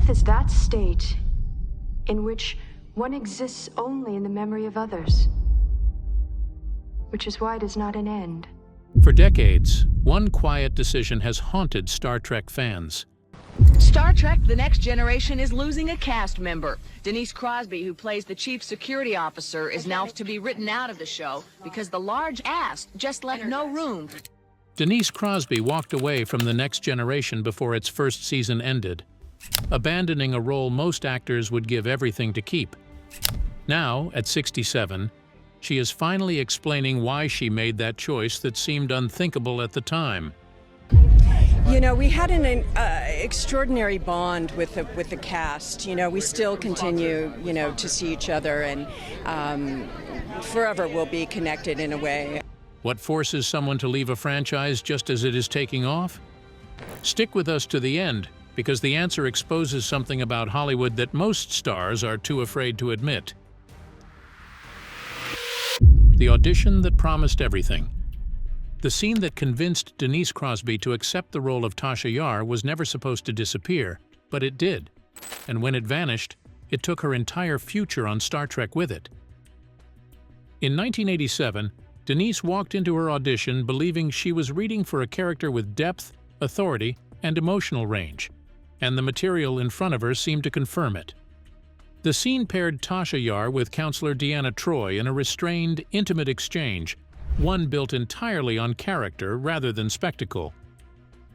Death is that state in which one exists only in the memory of others, which is why it is not an end. For decades, one quiet decision has haunted Star Trek fans. Star Trek: The Next Generation is losing a cast member. Denise Crosby, who plays the chief security officer, is now to be written out of the show because the large cast just left no room. Denise Crosby walked away from The Next Generation before its first season ended, abandoning a role most actors would give everything to keep. Now, at 67, she is finally explaining why she made that choice that seemed unthinkable at the time. You know, we had an extraordinary bond with the cast. You know, we still continue, to see each other, and forever we'll be connected in a way. What forces someone to leave a franchise just as it is taking off? Stick with us to the end, because the answer exposes something about Hollywood that most stars are too afraid to admit. The audition that promised everything. The scene that convinced Denise Crosby to accept the role of Tasha Yar was never supposed to disappear, but it did. And when it vanished, it took her entire future on Star Trek with it. In 1987, Denise walked into her audition believing she was reading for a character with depth, authority, and emotional range, and the material in front of her seemed to confirm it. The scene paired Tasha Yar with counselor Deanna Troi in a restrained, intimate exchange, one built entirely on character rather than spectacle.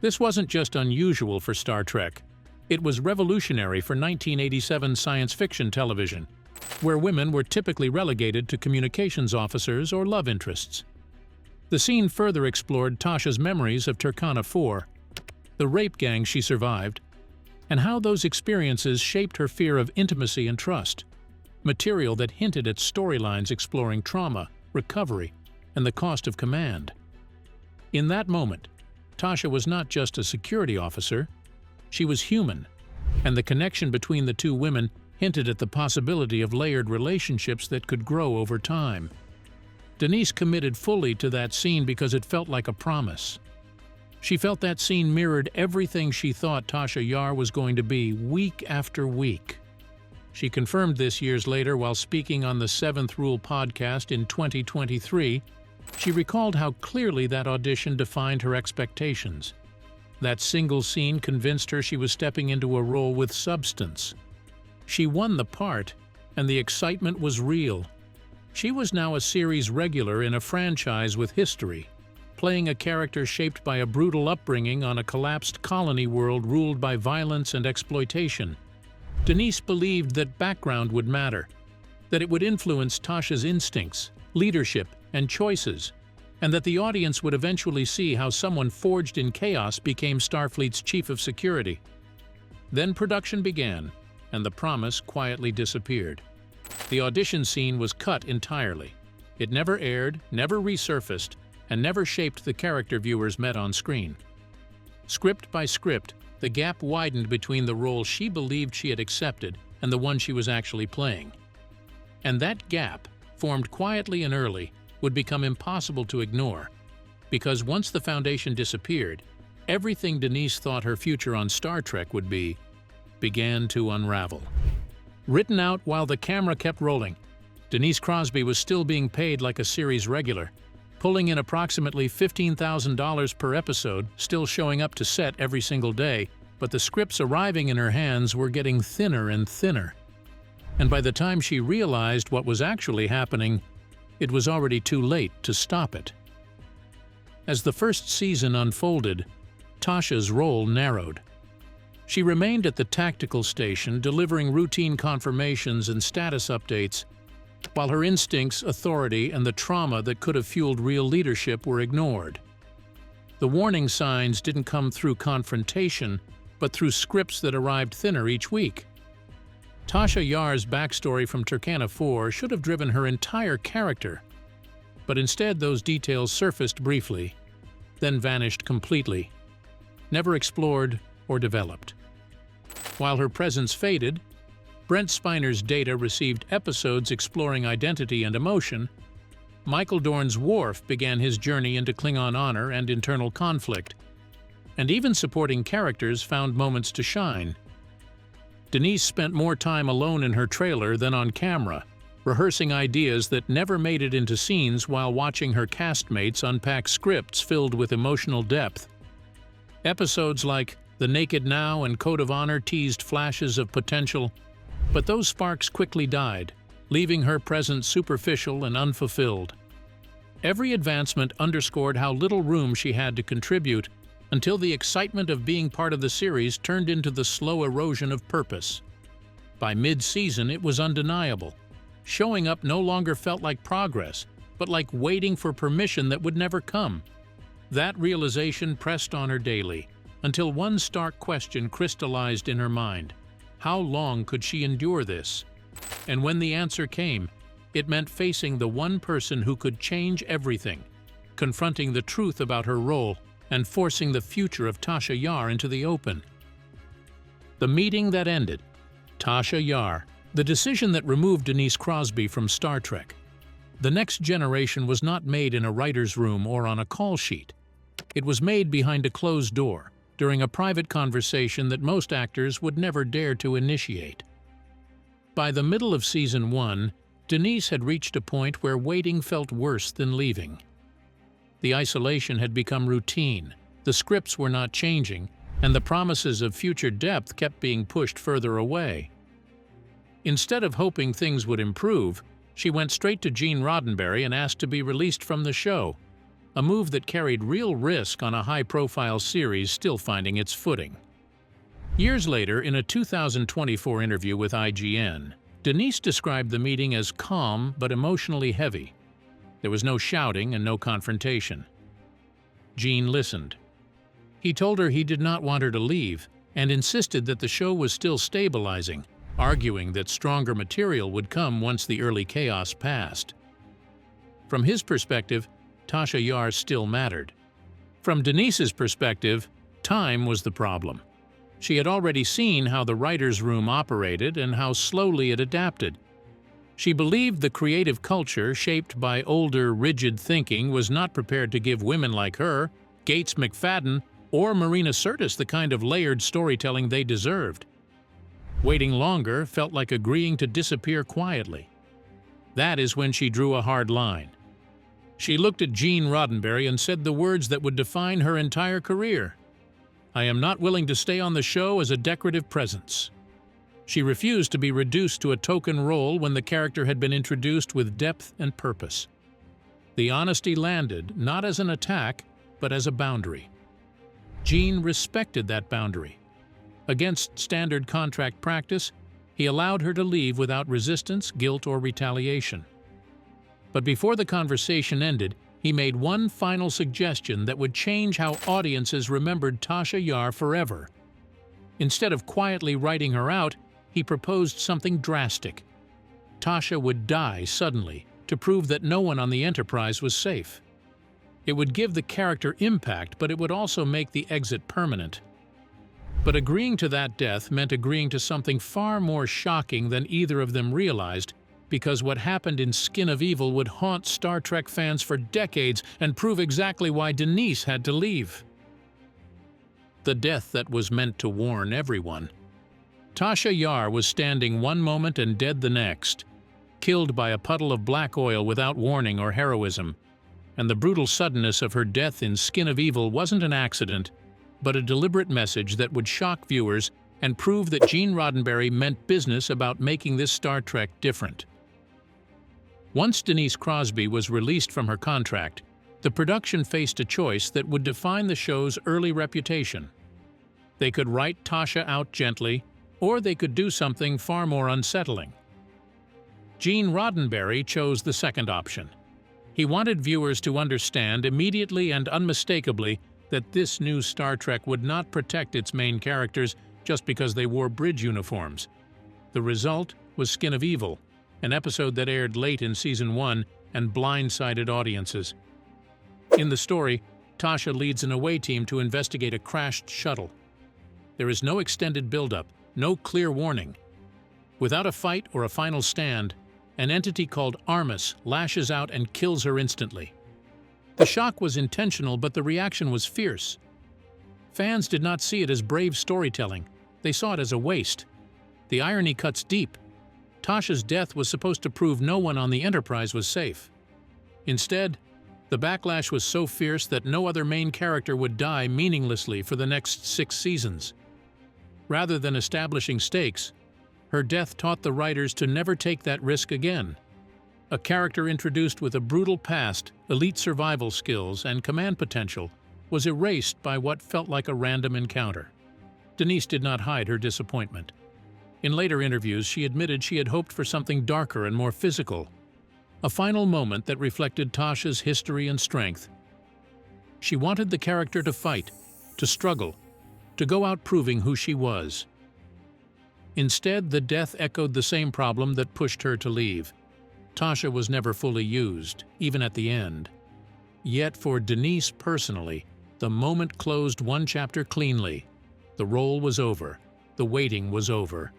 This wasn't just unusual for Star Trek. It was revolutionary for 1987 science fiction television, where women were typically relegated to communications officers or love interests. The scene further explored Tasha's memories of Turkana 4, the rape gang she survived, and how those experiences shaped her fear of intimacy and trust, material that hinted at storylines exploring trauma, recovery, and the cost of command. In that moment, Tasha was not just a security officer, she was human, and the connection between the two women hinted at the possibility of layered relationships that could grow over time. Denise committed fully to that scene because it felt like a promise. She felt that scene mirrored everything she thought Tasha Yar was going to be week after week. She confirmed this years later while speaking on the Seventh Rule podcast in 2023. She recalled how clearly that audition defined her expectations. That single scene convinced her she was stepping into a role with substance. She won the part, and the excitement was real. She was now a series regular in a franchise with history, playing a character shaped by a brutal upbringing on a collapsed colony world ruled by violence and exploitation. Denise believed that background would matter, that it would influence Tasha's instincts, leadership, and choices, and that the audience would eventually see how someone forged in chaos became Starfleet's chief of security. Then production began, and the promise quietly disappeared. The audition scene was cut entirely. It never aired, never resurfaced, and never shaped the character viewers met on screen. Script by script, the gap widened between the role she believed she had accepted and the one she was actually playing. And that gap, formed quietly and early, would become impossible to ignore, because once the foundation disappeared, everything Denise thought her future on Star Trek would be began to unravel. Written out while the camera kept rolling, Denise Crosby was still being paid like a series regular, pulling in approximately $15,000 per episode, still showing up to set every single day, but the scripts arriving in her hands were getting thinner and thinner. And by the time she realized what was actually happening, it was already too late to stop it. As the first season unfolded, Tasha's role narrowed. She remained at the tactical station, delivering routine confirmations and status updates, while her instincts, authority, and the trauma that could have fueled real leadership were ignored. The warning signs didn't come through confrontation, but through scripts that arrived thinner each week. Tasha Yar's backstory from Turkana 4 should have driven her entire character, but instead those details surfaced briefly, then vanished completely, never explored or developed. While her presence faded, Brent Spiner's Data received episodes exploring identity and emotion. Michael Dorn's Worf began his journey into Klingon honor and internal conflict, and even supporting characters found moments to shine. Denise spent more time alone in her trailer than on camera, rehearsing ideas that never made it into scenes while watching her castmates unpack scripts filled with emotional depth. Episodes like The Naked Now and Code of Honor teased flashes of potential, but those sparks quickly died, leaving her presence superficial and unfulfilled. Every advancement underscored how little room she had to contribute, until the excitement of being part of the series turned into the slow erosion of purpose. By mid-season, it was undeniable. Showing up no longer felt like progress, but like waiting for permission that would never come. That realization pressed on her daily, until one stark question crystallized in her mind. How long could she endure this? And when the answer came, it meant facing the one person who could change everything, confronting the truth about her role, and forcing the future of Tasha Yar into the open. The meeting that ended. Tasha Yar, the decision that removed Denise Crosby from Star Trek. The Next Generation was not made in a writer's room or on a call sheet. It was made behind a closed door, during a private conversation that most actors would never dare to initiate. By the middle of Season 1, Denise had reached a point where waiting felt worse than leaving. The isolation had become routine, the scripts were not changing, and the promises of future depth kept being pushed further away. Instead of hoping things would improve, she went straight to Gene Roddenberry and asked to be released from the show, a move that carried real risk on a high-profile series still finding its footing. Years later, in a 2024 interview with IGN, Denise described the meeting as calm but emotionally heavy. There was no shouting and no confrontation. Gene listened. He told her he did not want her to leave and insisted that the show was still stabilizing, arguing that stronger material would come once the early chaos passed. From his perspective, Tasha Yar still mattered. From Denise's perspective, time was the problem. She had already seen how the writer's room operated and how slowly it adapted. She believed the creative culture shaped by older, rigid thinking was not prepared to give women like her, Gates McFadden, or Marina Sirtis the kind of layered storytelling they deserved. Waiting longer felt like agreeing to disappear quietly. That is when she drew a hard line. She looked at Gene Roddenberry and said the words that would define her entire career. "I am not willing to stay on the show as a decorative presence." She refused to be reduced to a token role when the character had been introduced with depth and purpose. The honesty landed not as an attack, but as a boundary. Gene respected that boundary. Against standard contract practice, he allowed her to leave without resistance, guilt, or retaliation. But before the conversation ended, he made one final suggestion that would change how audiences remembered Tasha Yar forever. Instead of quietly writing her out, he proposed something drastic. Tasha would die suddenly to prove that no one on the Enterprise was safe. It would give the character impact, but it would also make the exit permanent. But agreeing to that death meant agreeing to something far more shocking than either of them realized, because what happened in Skin of Evil would haunt Star Trek fans for decades and prove exactly why Denise had to leave. The death that was meant to warn everyone. Tasha Yar was standing one moment and dead the next, killed by a puddle of black oil without warning or heroism. And the brutal suddenness of her death in Skin of Evil wasn't an accident, but a deliberate message that would shock viewers and prove that Gene Roddenberry meant business about making this Star Trek different. Once Denise Crosby was released from her contract, the production faced a choice that would define the show's early reputation. They could write Tasha out gently, or they could do something far more unsettling. Gene Roddenberry chose the second option. He wanted viewers to understand immediately and unmistakably that this new Star Trek would not protect its main characters just because they wore bridge uniforms. The result was Skin of Evil, an episode that aired late in Season 1 and blindsided audiences. In the story, Tasha leads an away team to investigate a crashed shuttle. There is no extended buildup, no clear warning. Without a fight or a final stand, an entity called Armus lashes out and kills her instantly. The shock was intentional, but the reaction was fierce. Fans did not see it as brave storytelling. They saw it as a waste. The irony cuts deep. Tasha's death was supposed to prove no one on the Enterprise was safe. Instead, the backlash was so fierce that no other main character would die meaninglessly for the next 6 seasons. Rather than establishing stakes, her death taught the writers to never take that risk again. A character introduced with a brutal past, elite survival skills, and command potential was erased by what felt like a random encounter. Denise did not hide her disappointment. In later interviews, she admitted she had hoped for something darker and more physical, a final moment that reflected Tasha's history and strength. She wanted the character to fight, to struggle, to go out proving who she was. Instead, the death echoed the same problem that pushed her to leave. Tasha was never fully used, even at the end. Yet for Denise personally, the moment closed one chapter cleanly. The role was over. The waiting was over.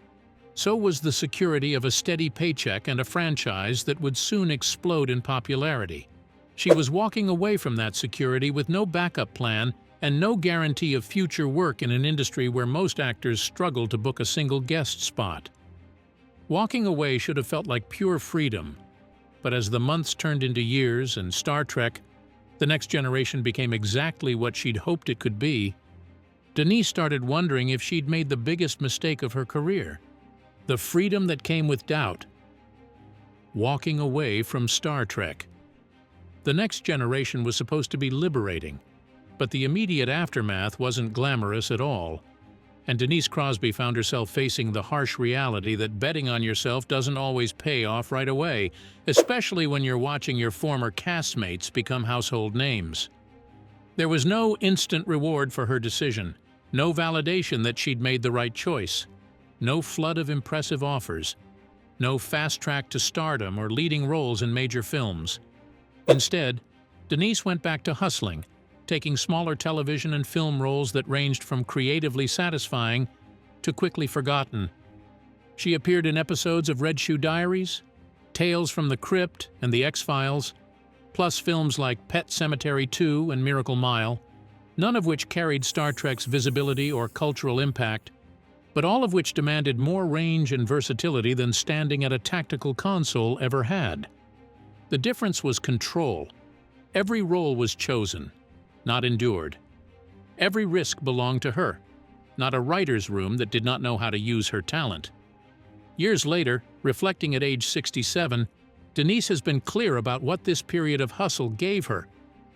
So was the security of a steady paycheck and a franchise that would soon explode in popularity. She was walking away from that security with no backup plan and no guarantee of future work in an industry where most actors struggle to book a single guest spot. Walking away should have felt like pure freedom, but as the months turned into years and Star Trek, The Next Generation became exactly what she'd hoped it could be, Denise started wondering if she'd made the biggest mistake of her career. The freedom that came with doubt. Walking away from Star Trek. The Next Generation was supposed to be liberating, but the immediate aftermath wasn't glamorous at all, and Denise Crosby found herself facing the harsh reality that betting on yourself doesn't always pay off right away, especially when you're watching your former castmates become household names. There was no instant reward for her decision, no validation that she'd made the right choice, no flood of impressive offers, no fast track to stardom or leading roles in major films. Instead, Denise went back to hustling, taking smaller television and film roles that ranged from creatively satisfying to quickly forgotten. She appeared in episodes of Red Shoe Diaries, Tales from the Crypt, and The X-Files, plus films like Pet Sematary 2 and Miracle Mile, none of which carried Star Trek's visibility or cultural impact, but all of which demanded more range and versatility than standing at a tactical console ever had. The difference was control. Every role was chosen, not endured. Every risk belonged to her, not a writer's room that did not know how to use her talent. Years later, reflecting at age 67, Denise has been clear about what this period of hustle gave her,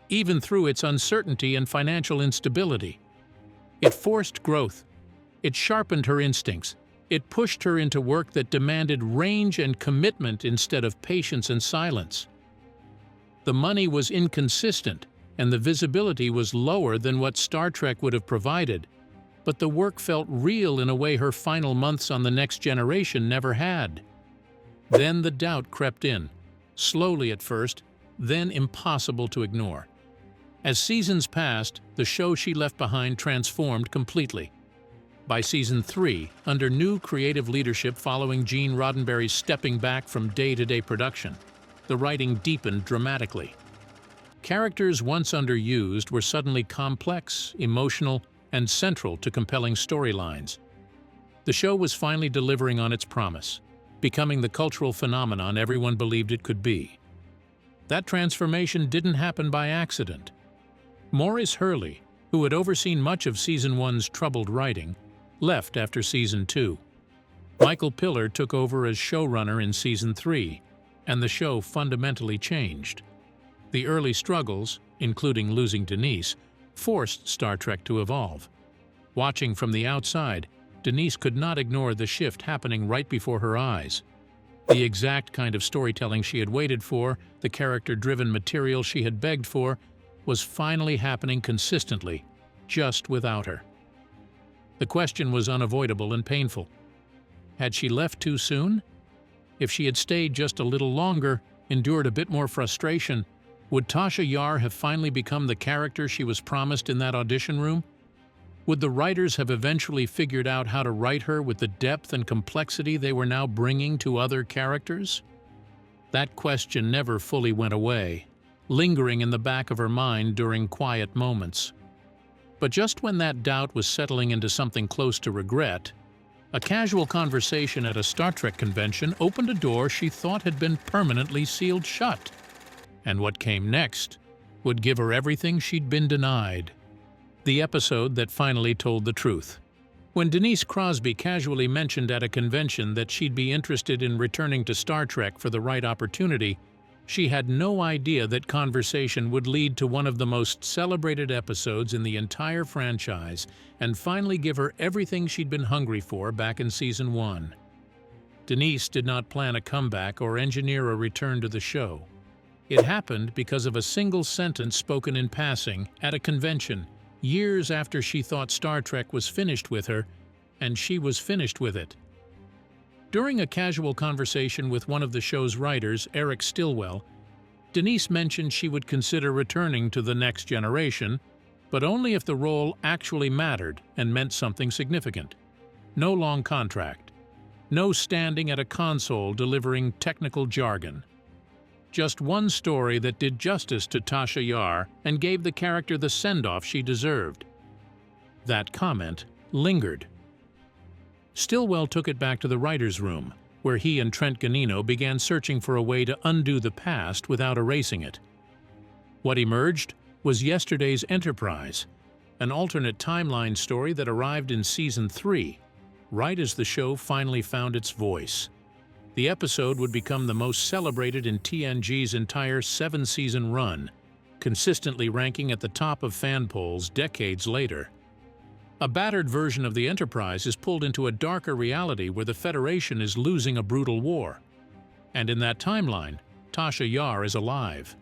even through its uncertainty and financial instability. It forced growth. It sharpened her instincts. It pushed her into work that demanded range and commitment instead of patience and silence. The money was inconsistent, and the visibility was lower than what Star Trek would have provided, but the work felt real in a way her final months on The Next Generation never had. Then the doubt crept in, slowly at first, then impossible to ignore. As seasons passed, the show she left behind transformed completely. By season 3, under new creative leadership following Gene Roddenberry's stepping back from day-to-day production, the writing deepened dramatically. Characters once underused were suddenly complex, emotional, and central to compelling storylines. The show was finally delivering on its promise, becoming the cultural phenomenon everyone believed it could be. That transformation didn't happen by accident. Maurice Hurley, who had overseen much of Season 1's troubled writing, left after Season 2. Michael Piller took over as showrunner in Season 3, and the show fundamentally changed. The early struggles, including losing Denise, forced Star Trek to evolve. Watching from the outside, Denise could not ignore the shift happening right before her eyes. The exact kind of storytelling she had waited for, the character-driven material she had begged for, was finally happening consistently, just without her. The question was unavoidable and painful. Had she left too soon? If she had stayed just a little longer, endured a bit more frustration, would Tasha Yar have finally become the character she was promised in that audition room? Would the writers have eventually figured out how to write her with the depth and complexity they were now bringing to other characters? That question never fully went away, lingering in the back of her mind during quiet moments. But just when that doubt was settling into something close to regret, A casual conversation at a Star Trek convention opened a door she thought had been permanently sealed shut. And what came next would give her everything she'd been denied. The episode that finally told the truth. When Denise Crosby casually mentioned at a convention that she'd be interested in returning to Star Trek for the right opportunity, she had no idea that conversation would lead to one of the most celebrated episodes in the entire franchise and finally give her everything she'd been hungry for back in Season 1. Denise did not plan a comeback or engineer a return to the show. It happened because of a single sentence spoken in passing at a convention years after she thought Star Trek was finished with her, and she was finished with it. During a casual conversation with one of the show's writers, Eric Stillwell, Denise mentioned she would consider returning to The Next Generation, but only if the role actually mattered and meant something significant. No long contract. No standing at a console delivering technical jargon. Just one story that did justice to Tasha Yar and gave the character the send-off she deserved. That comment lingered. Stillwell took it back to the writer's room, where he and Trent Ganino began searching for a way to undo the past without erasing it. What emerged was yesterday's Enterprise, an alternate timeline story that arrived in Season 3, right as the show finally found its voice. The episode would become the most celebrated in TNG's entire 7-season run, consistently ranking at the top of fan polls decades later. A battered version of the Enterprise is pulled into a darker reality where the Federation is losing a brutal war. And in that timeline, Tasha Yar is alive.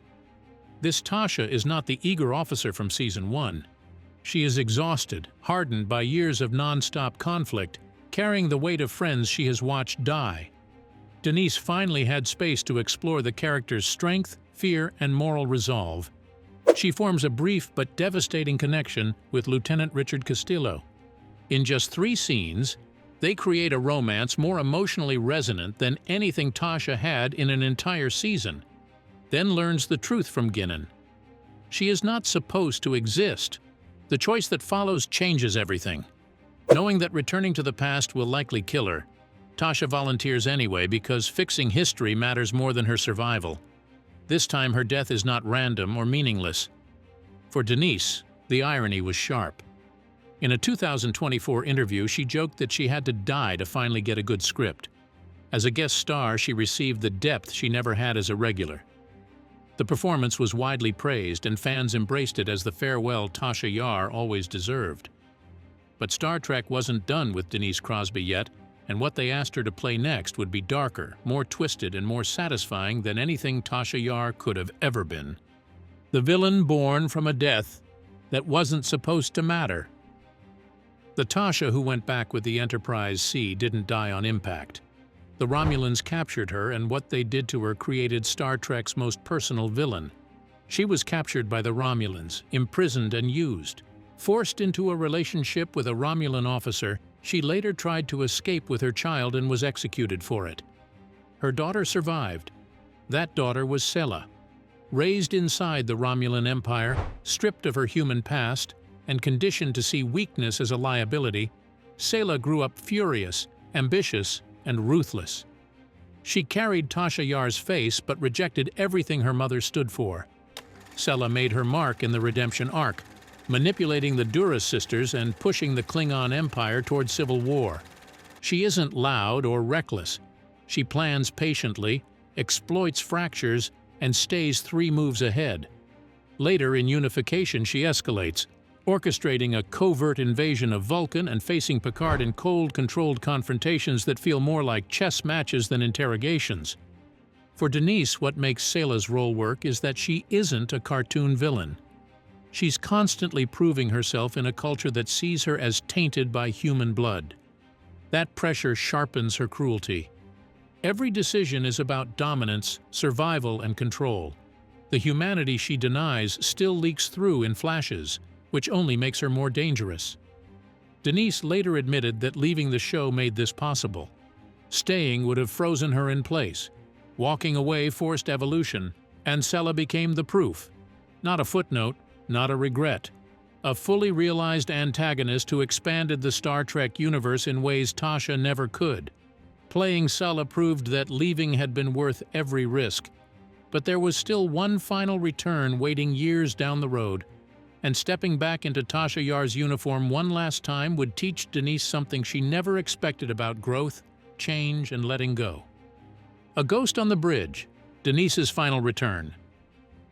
This Tasha is not the eager officer from Season 1. She is exhausted, hardened by years of non-stop conflict, carrying the weight of friends she has watched die. Denise finally had space to explore the character's strength, fear, and moral resolve. She forms a brief but devastating connection with Lieutenant Richard Castillo. In just 3 scenes, they create a romance more emotionally resonant than anything Tasha had in an entire season, then learns the truth from Guinan. She is not supposed to exist. The choice that follows changes everything. Knowing that returning to the past will likely kill her, Tasha volunteers anyway because fixing history matters more than her survival. This time her death is not random or meaningless. For Denise, the irony was sharp. In a 2024 interview, she joked that she had to die to finally get a good script. As a guest star, she received the depth she never had as a regular. The performance was widely praised, and fans embraced it as the farewell Tasha Yar always deserved. But Star Trek wasn't done with Denise Crosby yet, and what they asked her to play next would be darker, more twisted, and more satisfying than anything Tasha Yar could have ever been. The villain born from a death that wasn't supposed to matter. The Tasha who went back with the Enterprise C didn't die on impact. The Romulans captured her, and what they did to her created Star Trek's most personal villain. She was captured by the Romulans, imprisoned and used. Forced into a relationship with a Romulan officer, she later tried to escape with her child and was executed for it. Her daughter survived. That daughter was Sela. Raised inside the Romulan Empire, stripped of her human past, and conditioned to see weakness as a liability, Sela grew up furious, ambitious, and ruthless. She carried Tasha Yar's face but rejected everything her mother stood for. Sela made her mark in the redemption arc, manipulating the Duras sisters and pushing the Klingon Empire toward civil war. She isn't loud or reckless. She plans patiently, exploits fractures, and stays 3 moves ahead. Later in Unification, she escalates, orchestrating a covert invasion of Vulcan and facing Picard in cold, controlled confrontations that feel more like chess matches than interrogations. For Denise, what makes Sela's role work is that she isn't a cartoon villain. She's constantly proving herself in a culture that sees her as tainted by human blood. That pressure sharpens her cruelty. Every decision is about dominance, survival, and control. The humanity she denies still leaks through in flashes, which only makes her more dangerous. Denise later admitted that leaving the show made this possible. Staying would have frozen her in place. Walking away forced evolution, and Sela became the proof. Not a footnote, not a regret. a fully realized antagonist who expanded the Star Trek universe in ways Tasha never could. Playing Sulla proved that leaving had been worth every risk. But there was still one final return waiting years down the road, and stepping back into Tasha Yar's uniform one last time would teach Denise something she never expected about growth, change, and letting go. A Ghost on the Bridge, Denise's final return.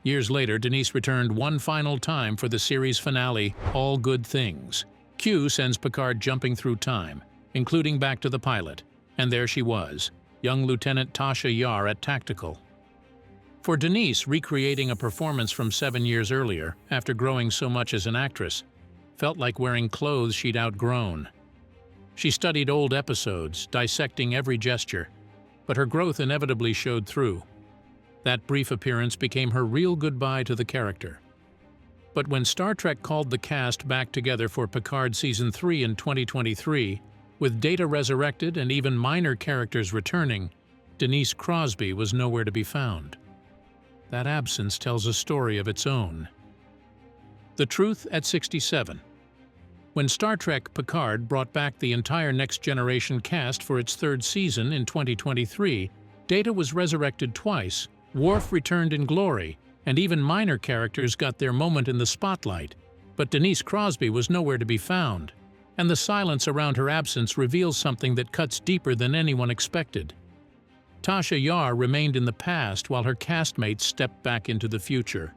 Years later, Denise returned one final time for the series finale, All Good Things. Q sends Picard jumping through time, including back to the pilot, and there she was, young Lieutenant Tasha Yar at Tactical. For Denise, recreating a performance from 7 years earlier, after growing so much as an actress, felt like wearing clothes she'd outgrown. She studied old episodes, dissecting every gesture, but her growth inevitably showed through. That brief appearance became her real goodbye to the character. But when Star Trek called the cast back together for Picard Season 3 in 2023, with Data resurrected and even minor characters returning, Denise Crosby was nowhere to be found. That absence tells a story of its own. The Truth at 67. When Star Trek Picard brought back the entire Next Generation cast for its third season in 2023, Data was resurrected twice, Worf returned in glory, and even minor characters got their moment in the spotlight. But Denise Crosby was nowhere to be found, and the silence around her absence reveals something that cuts deeper than anyone expected. Tasha Yar remained in the past while her castmates stepped back into the future.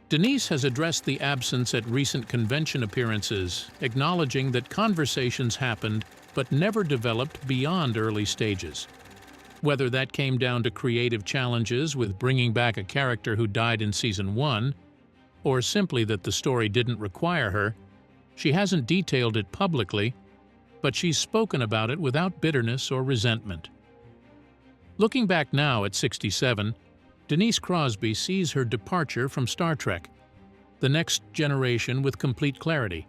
Denise has addressed the absence at recent convention appearances, acknowledging that conversations happened but never developed beyond early stages. Whether that came down to creative challenges with bringing back a character who died in Season 1, or simply that the story didn't require her, she hasn't detailed it publicly, but she's spoken about it without bitterness or resentment. Looking back now at 67, Denise Crosby sees her departure from Star Trek, the Next Generation, with complete clarity.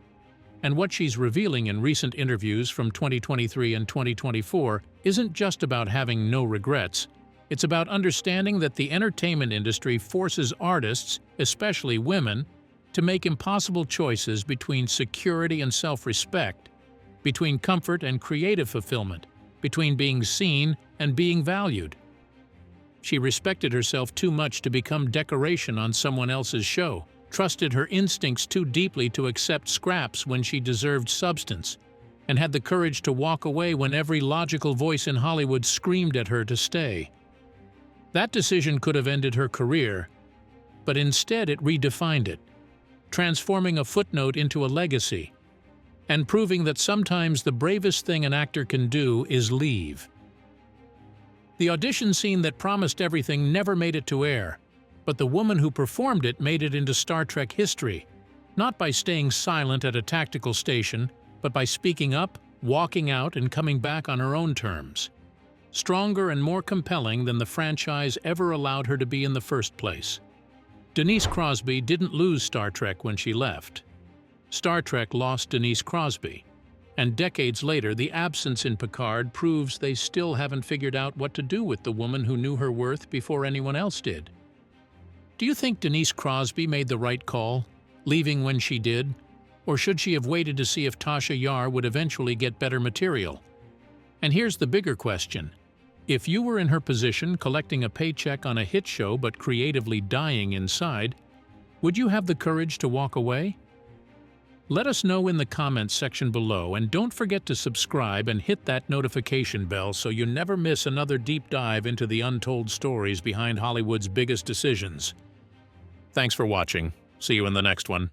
And what she's revealing in recent interviews from 2023 and 2024 isn't just about having no regrets. It's about understanding that the entertainment industry forces artists, especially women, to make impossible choices between security and self-respect, between comfort and creative fulfillment, between being seen and being valued. She respected herself too much to become decoration on someone else's show, trusted her instincts too deeply to accept scraps when she deserved substance, and had the courage to walk away when every logical voice in Hollywood screamed at her to stay. That decision could have ended her career, but instead it redefined it, transforming a footnote into a legacy, and proving that sometimes the bravest thing an actor can do is leave. The audition scene that promised everything never made it to air, but the woman who performed it made it into Star Trek history, not by staying silent at a tactical station, but by speaking up, walking out, and coming back on her own terms. Stronger and more compelling than the franchise ever allowed her to be in the first place. Denise Crosby didn't lose Star Trek when she left. Star Trek lost Denise Crosby, and decades later the absence in Picard proves they still haven't figured out what to do with the woman who knew her worth before anyone else did. Do you think Denise Crosby made the right call, leaving when she did, or should she have waited to see if Tasha Yar would eventually get better material? And here's the bigger question. If you were in her position, collecting a paycheck on a hit show but creatively dying inside, would you have the courage to walk away? Let us know in the comments section below, and don't forget to subscribe and hit that notification bell so you never miss another deep dive into the untold stories behind Hollywood's biggest decisions. Thanks for watching. See you in the next one.